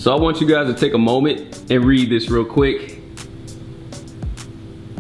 So I want you guys to take a moment and read this real quick.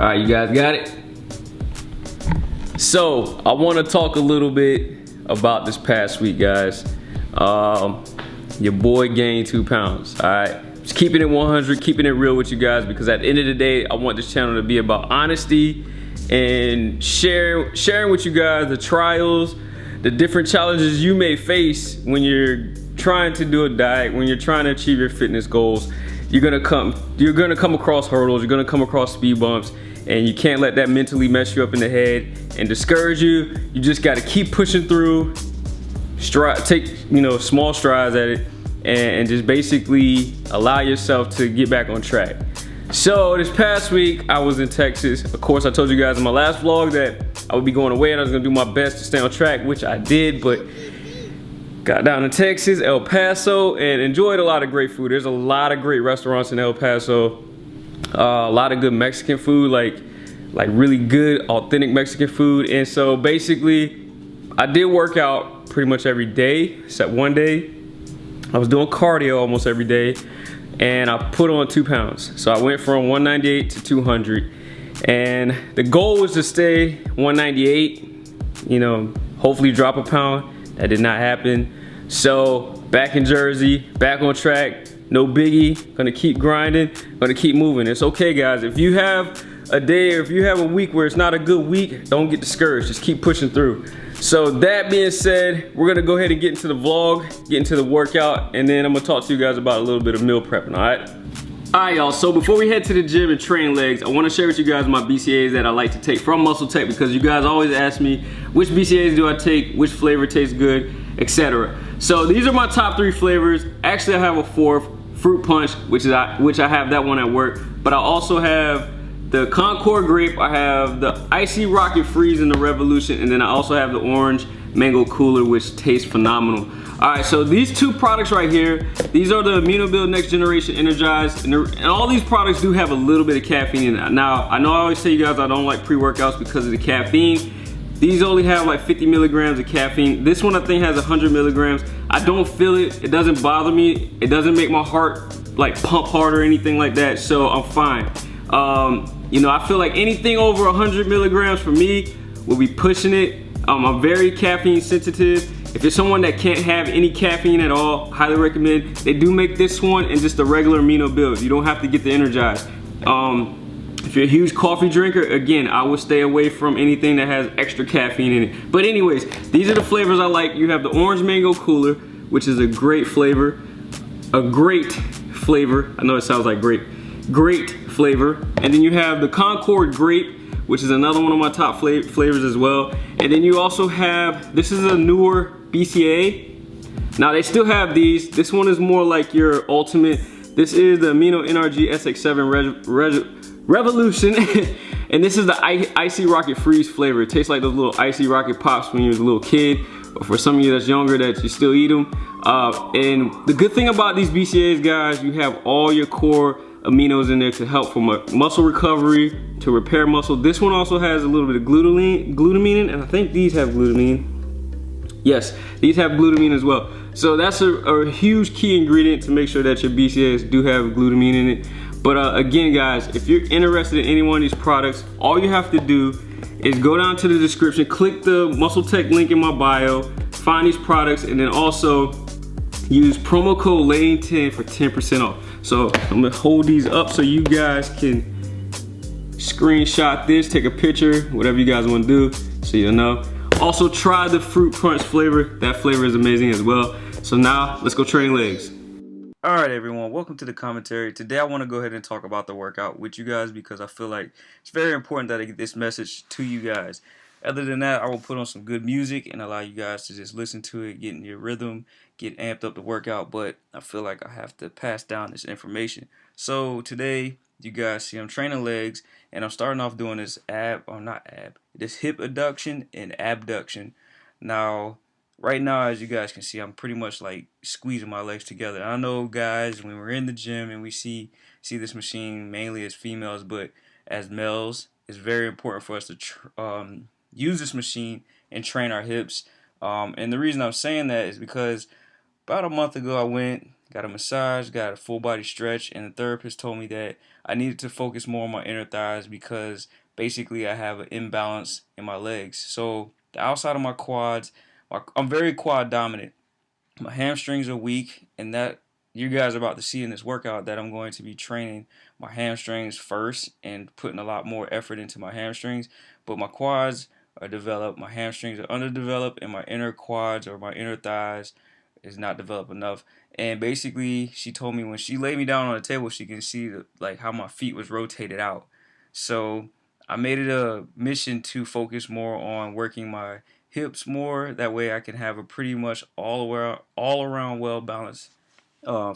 All right, you guys got it? So I want to talk a little bit about this past week, guys. Your boy gained 2 pounds. All right, just keeping it 100, keeping it real with you guys, because at the end of the day, I want this channel to be about honesty and sharing with you guys the trials, the different challenges you may face when you're trying to do a diet, when you're trying to achieve your fitness goals. You're gonna come across hurdles, you're gonna come across speed bumps, and you can't let that mentally mess you up in the head and discourage you. You just gotta keep pushing through, take small strides at it, and just basically allow yourself to get back on track. So this past week I was in Texas. Of course, I told you guys in my last vlog that I would be going away and I was gonna do my best to stay on track, which I did, but got down to Texas, El Paso, and enjoyed a lot of great food. There's a lot of great restaurants in El Paso. A lot of good Mexican food, like really good, authentic Mexican food. And so basically, I did work out pretty much every day, except one day. I was doing cardio almost every day, and I put on 2 pounds. So I went from 198 to 200. And the goal was to stay 198, hopefully drop a pound. That did not happen. So back in Jersey, back on track, no biggie, gonna keep grinding, gonna keep moving. It's okay, guys. If you have a day or if you have a week where it's not a good week, don't get discouraged, just keep pushing through. So that being said, we're gonna go ahead and get into the vlog, get into the workout, and then I'm gonna talk to you guys about a little bit of meal prepping, all right? All right, y'all, so before we head to the gym and train legs, I wanna share with you guys my BCAAs that I like to take from Muscle Tech, because you guys always ask me, which BCAAs do I take, which flavor tastes good, etc. So these are my top 3 flavors. Actually, I have a 4th, Fruit Punch, which I have that one at work, but I also have the Concord Grape, I have the Icy Rocket Freeze and the Revolution, and then I also have the Orange Mango Cooler, which tastes phenomenal. All right, so these 2 products right here, these are the AminoBuild Next Generation Energized, and all these products do have a little bit of caffeine in it. Now, I know I always tell you guys I don't like pre-workouts because of the caffeine. These only have like 50 milligrams of caffeine. This one I think has 100 milligrams. I don't feel it, it doesn't bother me. It doesn't make my heart like pump hard or anything like that, so I'm fine. I feel like anything over 100 milligrams for me will be pushing it. I'm very caffeine sensitive. If you're someone that can't have any caffeine at all, highly recommend. They do make this one in just a regular AminoBuild. You don't have to get the Energized. If you're a huge coffee drinker, again, I would stay away from anything that has extra caffeine in it. But anyways, these are the flavors I like. You have the Orange Mango Cooler, which is a great flavor. A great flavor. I know it sounds like grape. Great flavor. And then you have the Concord Grape, which is another one of my top flavors as well. And then you also have, this is a newer BCAA. Now they still have these. This one is more like your ultimate. This is the Amino NRG SX7 Revolution. And this is the Icy Rocket Freeze flavor. It tastes like those little Icy Rocket Pops when you was a little kid. But for some of you that's younger, that you still eat them. And the good thing about these BCAAs, guys, you have all your core aminos in there to help from muscle recovery, to repair muscle. This one also has a little bit of glutamine in, and I think these have glutamine. Yes, these have glutamine as well. So that's a huge key ingredient to make sure that your BCAAs do have glutamine in it. But again, guys, if you're interested in any one of these products, all you have to do is go down to the description, click the Muscle Tech link in my bio, find these products, and then also use promo code LANE10 for 10% off. So I'm gonna hold these up so you guys can screenshot this, take a picture, whatever you guys wanna do, so you'll know. Also try the Fruit Punch flavor. That flavor is amazing as well. So now let's go train legs. All right, everyone, welcome to the commentary. Today I want to go ahead and talk about the workout with you guys because I feel like it's very important that I get this message to you guys. Other than that, I will put on some good music and allow you guys to just listen to it, get in your rhythm, get amped up the workout, but I feel like I have to pass down this information. So today, you guys see I'm training legs, and I'm starting off doing this this hip adduction and abduction. Now, right now, as you guys can see, I'm pretty much like squeezing my legs together. I know, guys, when we're in the gym and we see this machine mainly as females, but as males, it's very important for us to use this machine and train our hips. And the reason I'm saying that is because about a month ago I went got a massage, got a full body stretch, and the therapist told me that I needed to focus more on my inner thighs because basically I have an imbalance in my legs. So the outside of my quads, I'm very quad dominant. My hamstrings are weak, and that you guys are about to see in this workout that I'm going to be training my hamstrings first and putting a lot more effort into my hamstrings. But my quads are developed, my hamstrings are underdeveloped, and my inner quads or my inner thighs is not developed enough. And basically, she told me when she laid me down on the table, she can see like how my feet was rotated out. So I made it a mission to focus more on working my hips more. That way, I can have a pretty much all around well balanced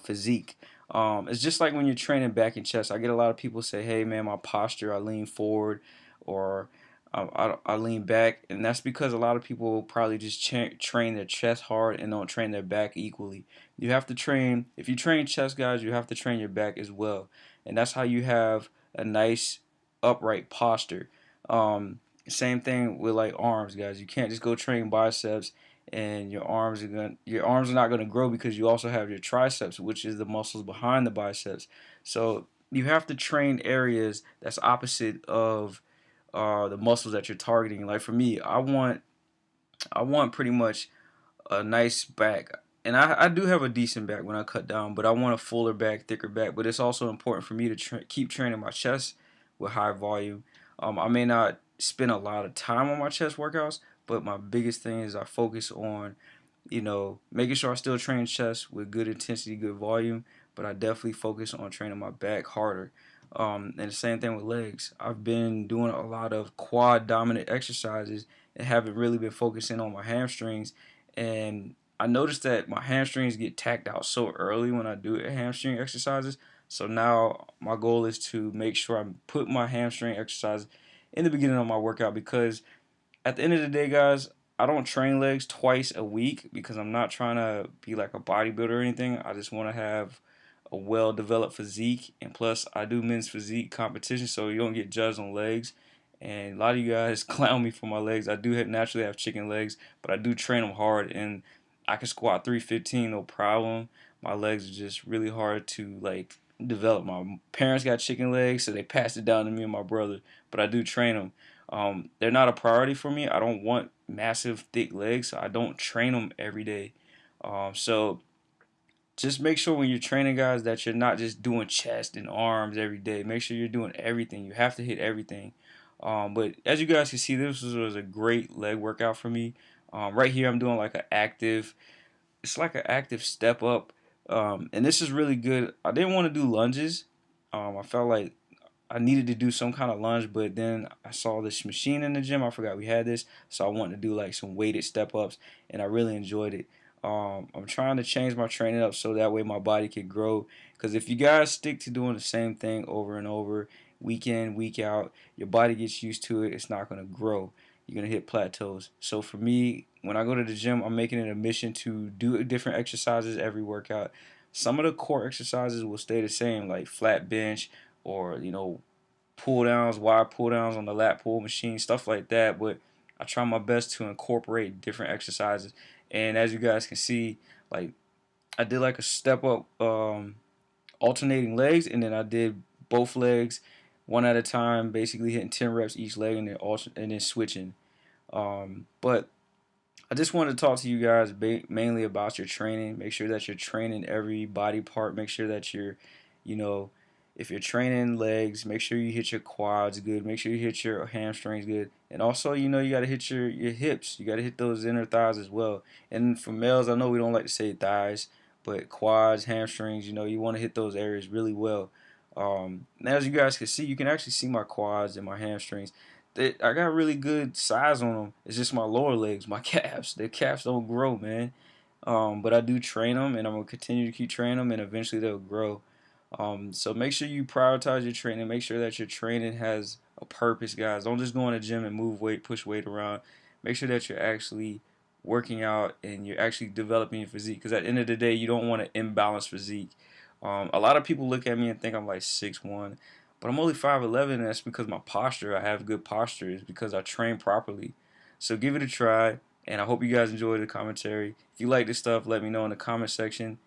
physique. It's just like when you're training back and chest. I get a lot of people say, "Hey, man, my posture, I lean forward, or I lean back," and that's because a lot of people probably just train their chest hard and don't train their back equally. You have to train. If you train chest, guys, you have to train your back as well, and that's how you have a nice upright posture. Same thing with like arms, guys. You can't just go train biceps and your arms are not gonna grow because you also have your triceps, which is the muscles behind the biceps. So you have to train areas that's opposite of the muscles that you're targeting. Like for me, I want pretty much a nice back. And I do have a decent back when I cut down, but I want a fuller back, thicker back. But it's also important for me to keep training my chest with high volume. I may not spend a lot of time on my chest workouts, but my biggest thing is I focus on, making sure I still train chest with good intensity, good volume, but I definitely focus on training my back harder. And the same thing with legs. I've been doing a lot of quad dominant exercises and haven't really been focusing on my hamstrings. And I noticed that my hamstrings get tacked out so early when I do hamstring exercises. So now my goal is to make sure I put my hamstring exercise in the beginning of my workout because at the end of the day, guys, I don't train legs twice a week because I'm not trying to be like a bodybuilder or anything. I just want to have a well-developed physique, and plus I do men's physique competition, so you don't get judged on legs. And a lot of you guys clown me for my legs. I do naturally have chicken legs, but I do train them hard, and I can squat 315 no problem. My legs are just really hard to like develop. My parents got chicken legs, so they passed it down to me and my brother. But I do train them. They're not a priority for me. I don't want massive, thick legs, so I don't train them every day. So just make sure when you're training guys that you're not just doing chest and arms every day. Make sure you're doing everything. You have to hit everything. But as you guys can see, this was a great leg workout for me. Right here, I'm doing like an active. It's like an active step up, and this is really good. I didn't want to do lunges. I felt like I needed to do some kind of lunge, but then I saw this machine in the gym. I forgot we had this, so I wanted to do like some weighted step ups, and I really enjoyed it. I'm trying to change my training up so that way my body can grow. Because if you guys stick to doing the same thing over and over, week in, week out, your body gets used to it. It's not going to grow. You're going to hit plateaus. So for me, when I go to the gym, I'm making it a mission to do different exercises every workout. Some of the core exercises will stay the same, like flat bench or, pull downs, wide pull downs on the lat pull machine, stuff like that. But I try my best to incorporate different exercises. And as you guys can see, like I did like a step up alternating legs, and then I did both legs one at a time, basically hitting 10 reps each leg, and then switching. But I just wanted to talk to you guys mainly about your training. Make sure that you're training every body part. Make sure that you know, if you're training legs, make sure you hit your quads good. Make sure you hit your hamstrings good. And also, you got to hit your hips. You got to hit those inner thighs as well. And for males, I know we don't like to say thighs, but quads, hamstrings, you want to hit those areas really well. Now, as you guys can see, you can actually see my quads and my hamstrings. I got really good size on them. It's just my lower legs, my calves. The calves don't grow, man. But I do train them, and I'm gonna continue to keep training them, and eventually they'll grow. So make sure you prioritize your training. Make sure that your training has a purpose, guys. Don't just go in the gym and move weight, push weight around. Make sure that you're actually working out and you're actually developing your physique. Because at the end of the day, you don't want an imbalanced physique. A lot of people look at me and think I'm like 6'1", but I'm only 5'11", and that's because my posture. I have good posture. It's because I train properly. So give it a try, and I hope you guys enjoyed the commentary. If you like this stuff, let me know in the comment section.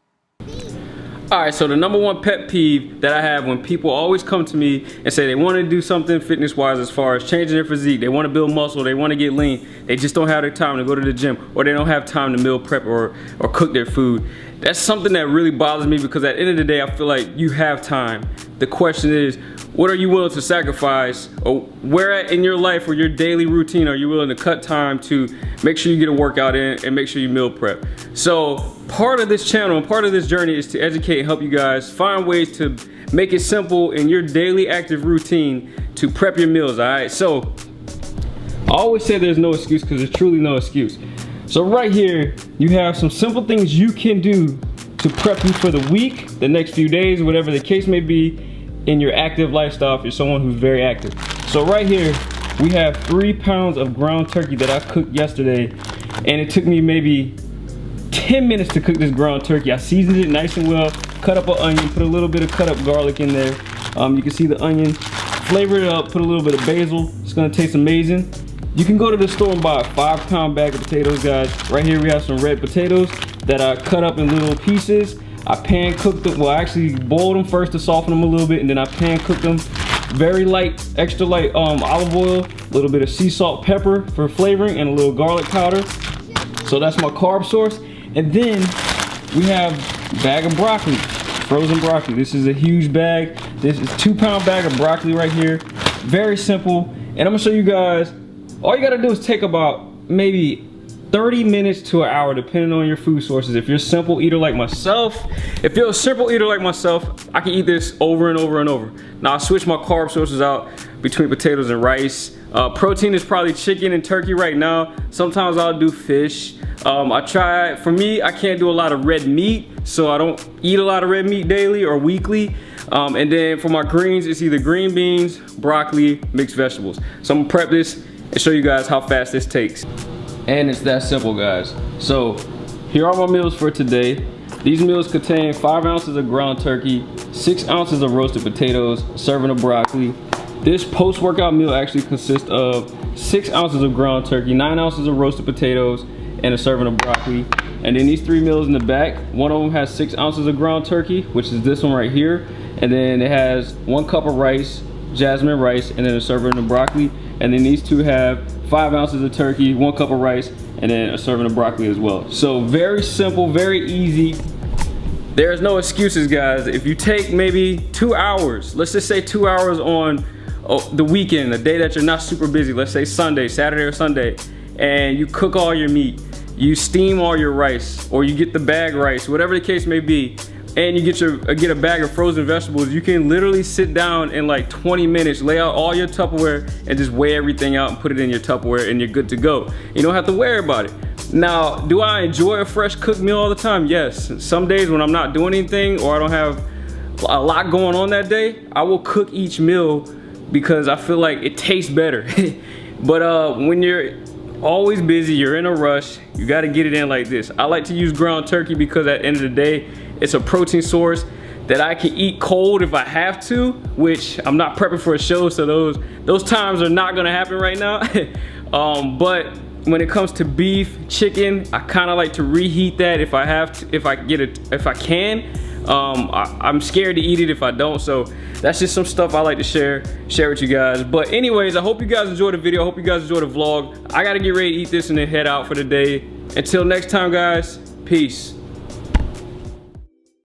All right, so the number one pet peeve that I have when people always come to me and say they want to do something fitness-wise as far as changing their physique, they want to build muscle, they want to get lean, they just don't have the time to go to the gym, or they don't have time to meal prep or cook their food. That's something that really bothers me, because at the end of the day, I feel like you have time. The question is, what are you willing to sacrifice, or where at in your life or your daily routine are you willing to cut time to make sure you get a workout in and make sure you meal prep? So part of this channel and part of this journey is to educate and help you guys find ways to make it simple in your daily active routine to prep your meals, all right? So I always say there's no excuse, because there's truly no excuse. So right here, you have some simple things you can do to prep you for the week, the next few days, whatever the case may be in your active lifestyle if you're someone who's very active. So right here, we have 3 pounds of ground turkey that I cooked yesterday, and it took me maybe 10 minutes to cook this ground turkey. I seasoned it nice and well, cut up an onion, put a little bit of cut up garlic in there. You can see the onion, flavor it up, put a little bit of basil. It's gonna taste amazing. You can go to the store and buy a 5-pound bag of potatoes, guys. Right here we have some red potatoes that I cut up in little pieces. I pan cooked them, well I actually boiled them first to soften them a little bit, and then I pan cooked them. Very light, extra light olive oil, a little bit of sea salt, pepper for flavoring, and a little garlic powder. So that's my carb source. And then we have a bag of broccoli, frozen broccoli. This is a huge bag. This is 2-pound bag of broccoli right here. Very simple. And I'm gonna show you guys, all you gotta do is take about maybe 30 minutes to an hour, depending on your food sources. If you're a simple eater like myself, I can eat this over and over and over. Now I switch my carb sources out between potatoes and rice. Protein is probably chicken and turkey right now. Sometimes I'll do fish. For me, I can't do a lot of red meat, so I don't eat a lot of red meat daily or weekly. And then for my greens, it's either green beans, broccoli, mixed vegetables. So I'm gonna prep this and show you guys how fast this takes. And it's that simple, guys. So here are my meals for today. These meals contain 5 ounces of ground turkey, 6 ounces of roasted potatoes, a serving of broccoli. This post-workout meal actually consists of 6 ounces of ground turkey, 9 ounces of roasted potatoes, and a serving of broccoli. And then these 3 meals in the back, one of them has 6 ounces of ground turkey, which is this one right here. And then it has 1 cup of rice, jasmine rice, and then a serving of broccoli. And then these 2 have 5 ounces of turkey, 1 cup of rice, and then a serving of broccoli as well. So very simple, very easy. There's no excuses, guys. If you take maybe 2 hours, let's just say 2 hours on the weekend, a day that you're not super busy, let's say Sunday, Saturday or Sunday, and you cook all your meat, you steam all your rice, or you get the bag rice, whatever the case may be, and you get a bag of frozen vegetables, you can literally sit down in like 20 minutes, lay out all your Tupperware, and just weigh everything out and put it in your Tupperware, and you're good to go. You don't have to worry about it. Now, do I enjoy a fresh cooked meal all the time? Yes. Some days when I'm not doing anything or I don't have a lot going on that day, I will cook each meal because I feel like it tastes better. But when you're always busy, you're in a rush, you gotta get it in like this. I like to use ground turkey because at the end of the day, it's a protein source that I can eat cold if I have to, which I'm not prepping for a show, so those times are not gonna happen right now. But when it comes to beef, chicken, I kind of like to reheat that if I have to, if I can. I'm scared to eat it if I don't, so that's just some stuff I like to share with you guys. But anyways, I hope you guys enjoyed the video. I hope you guys enjoyed the vlog. I gotta get ready to eat this and then head out for the day. Until next time, guys, peace.